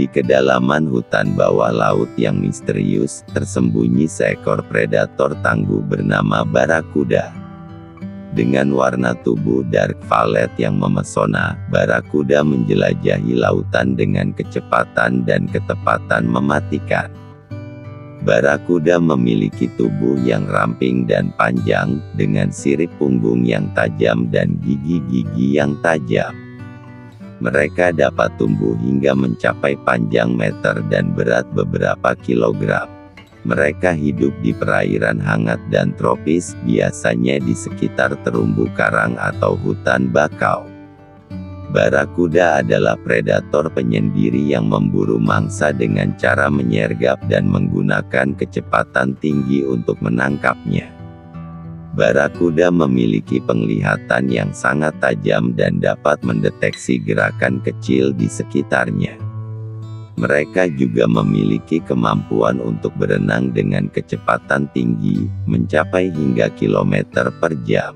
Di kedalaman hutan bawah laut yang misterius, tersembunyi seekor predator tangguh bernama barakuda. Dengan warna tubuh dark violet yang memesona, barakuda menjelajahi lautan dengan kecepatan dan ketepatan mematikan. Barakuda memiliki tubuh yang ramping dan panjang, dengan sirip punggung yang tajam dan gigi-gigi yang tajam. Mereka dapat tumbuh hingga mencapai panjang meter dan berat beberapa kilogram. Mereka hidup di perairan hangat dan tropis, biasanya di sekitar terumbu karang atau hutan bakau. Barakuda adalah predator penyendiri yang memburu mangsa dengan cara menyergap dan menggunakan kecepatan tinggi untuk menangkapnya. Barakuda memiliki penglihatan yang sangat tajam dan dapat mendeteksi gerakan kecil di sekitarnya. Mereka juga memiliki kemampuan untuk berenang dengan kecepatan tinggi, mencapai hingga kilometer per jam.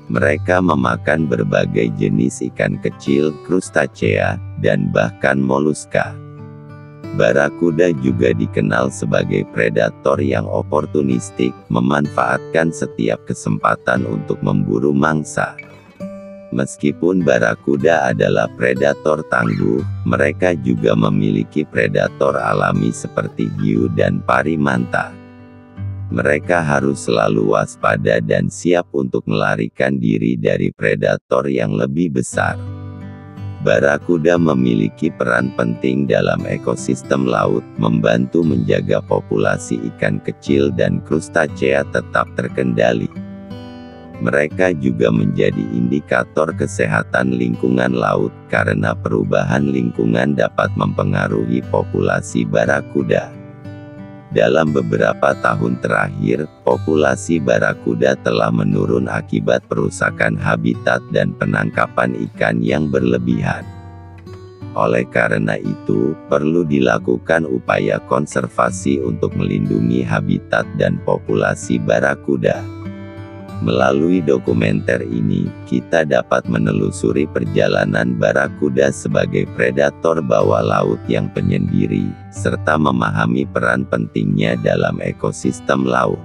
Mereka memakan berbagai jenis ikan kecil, krustacea, dan bahkan moluska. Barakuda juga dikenal sebagai predator yang oportunistik, memanfaatkan setiap kesempatan untuk memburu mangsa. Meskipun barakuda adalah predator tangguh, mereka juga memiliki predator alami seperti hiu dan parimanta. Mereka harus selalu waspada dan siap untuk melarikan diri dari predator yang lebih besar. Barakuda memiliki peran penting dalam ekosistem laut, membantu menjaga populasi ikan kecil dan krustacea tetap terkendali. Mereka juga menjadi indikator kesehatan lingkungan laut, karena perubahan lingkungan dapat mempengaruhi populasi barakuda. Dalam beberapa tahun terakhir, populasi barakuda telah menurun akibat perusakan habitat dan penangkapan ikan yang berlebihan. Oleh karena itu, perlu dilakukan upaya konservasi untuk melindungi habitat dan populasi barakuda. Melalui dokumenter ini, kita dapat menelusuri perjalanan barakuda sebagai predator bawah laut yang penyendiri, serta memahami peran pentingnya dalam ekosistem laut.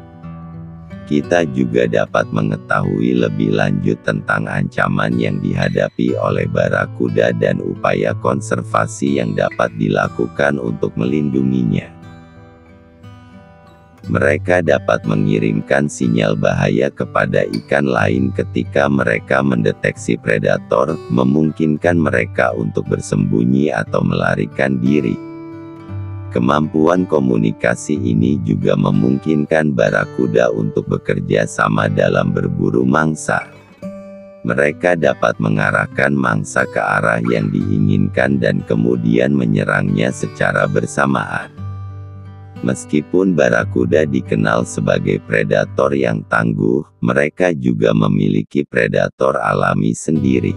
Kita juga dapat mengetahui lebih lanjut tentang ancaman yang dihadapi oleh barakuda dan upaya konservasi yang dapat dilakukan untuk melindunginya. Mereka dapat mengirimkan sinyal bahaya kepada ikan lain ketika mereka mendeteksi predator, memungkinkan mereka untuk bersembunyi atau melarikan diri. Kemampuan komunikasi ini juga memungkinkan barakuda untuk bekerja sama dalam berburu mangsa. Mereka dapat mengarahkan mangsa ke arah yang diinginkan dan kemudian menyerangnya secara bersamaan. Meskipun barakuda dikenal sebagai predator yang tangguh, mereka juga memiliki predator alami sendiri.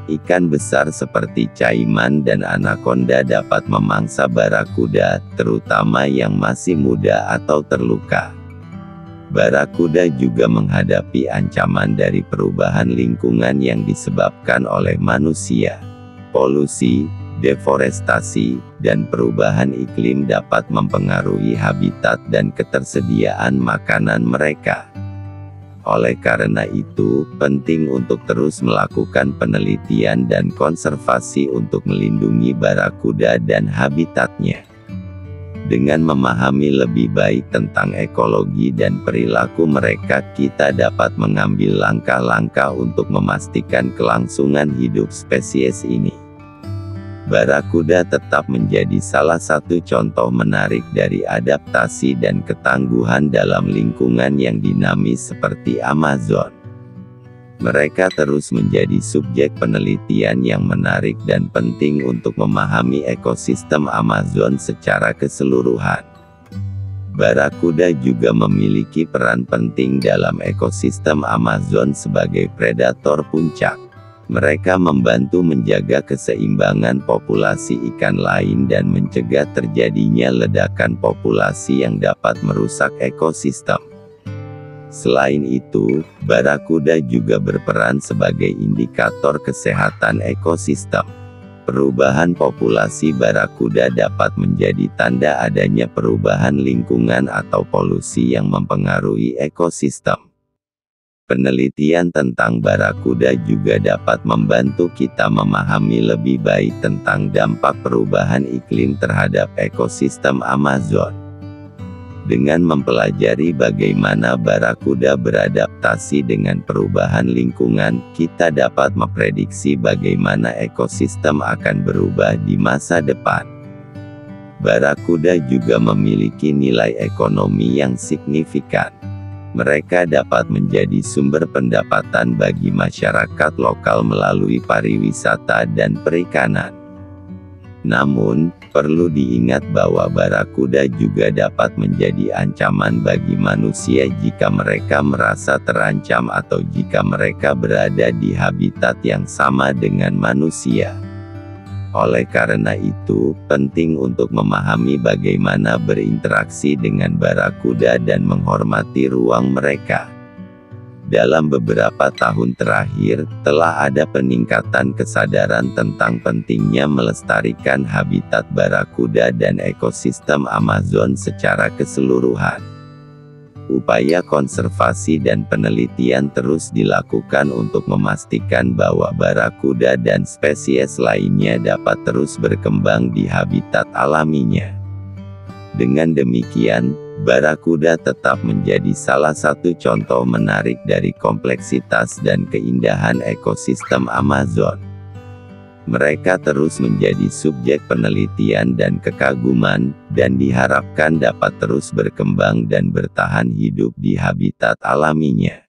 Ikan besar seperti caiman dan anaconda dapat memangsa barakuda, terutama yang masih muda atau terluka. Barakuda juga menghadapi ancaman dari perubahan lingkungan yang disebabkan oleh manusia. Polusi, deforestasi, dan perubahan iklim dapat mempengaruhi habitat dan ketersediaan makanan mereka. Oleh karena itu, penting untuk terus melakukan penelitian dan konservasi untuk melindungi barakuda dan habitatnya. Dengan memahami lebih baik tentang ekologi dan perilaku mereka, kita dapat mengambil langkah-langkah untuk memastikan kelangsungan hidup spesies ini. Barakuda tetap menjadi salah satu contoh menarik dari adaptasi dan ketangguhan dalam lingkungan yang dinamis seperti Amazon. Mereka terus menjadi subjek penelitian yang menarik dan penting untuk memahami ekosistem Amazon secara keseluruhan. Barakuda juga memiliki peran penting dalam ekosistem Amazon sebagai predator puncak. Mereka membantu menjaga keseimbangan populasi ikan lain dan mencegah terjadinya ledakan populasi yang dapat merusak ekosistem. Selain itu, barakuda juga berperan sebagai indikator kesehatan ekosistem. Perubahan populasi barakuda dapat menjadi tanda adanya perubahan lingkungan atau polusi yang mempengaruhi ekosistem. Penelitian tentang barakuda juga dapat membantu kita memahami lebih baik tentang dampak perubahan iklim terhadap ekosistem Amazon. Dengan mempelajari bagaimana barakuda beradaptasi dengan perubahan lingkungan, kita dapat memprediksi bagaimana ekosistem akan berubah di masa depan. Barakuda juga memiliki nilai ekonomi yang signifikan. Mereka dapat menjadi sumber pendapatan bagi masyarakat lokal melalui pariwisata dan perikanan. Namun, perlu diingat bahwa barakuda juga dapat menjadi ancaman bagi manusia jika mereka merasa terancam atau jika mereka berada di habitat yang sama dengan manusia. Oleh karena itu, penting untuk memahami bagaimana berinteraksi dengan barakuda dan menghormati ruang mereka. Dalam beberapa tahun terakhir, telah ada peningkatan kesadaran tentang pentingnya melestarikan habitat barakuda dan ekosistem Amazon secara keseluruhan. Upaya konservasi dan penelitian terus dilakukan untuk memastikan bahwa barakuda dan spesies lainnya dapat terus berkembang di habitat alaminya. Dengan demikian, barakuda tetap menjadi salah satu contoh menarik dari kompleksitas dan keindahan ekosistem Amazon. Mereka terus menjadi subjek penelitian dan kekaguman, dan diharapkan dapat terus berkembang dan bertahan hidup di habitat alaminya.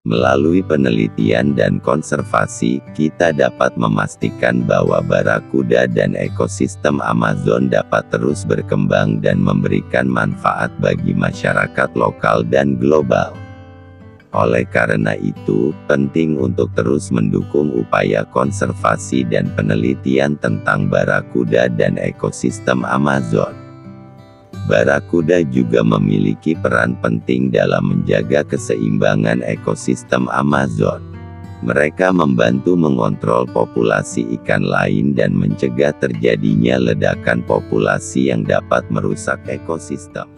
Melalui penelitian dan konservasi, kita dapat memastikan bahwa barakuda dan ekosistem Amazon dapat terus berkembang dan memberikan manfaat bagi masyarakat lokal dan global. Oleh karena itu, penting untuk terus mendukung upaya konservasi dan penelitian tentang barakuda dan ekosistem Amazon. Barakuda juga memiliki peran penting dalam menjaga keseimbangan ekosistem Amazon. Mereka membantu mengontrol populasi ikan lain dan mencegah terjadinya ledakan populasi yang dapat merusak ekosistem.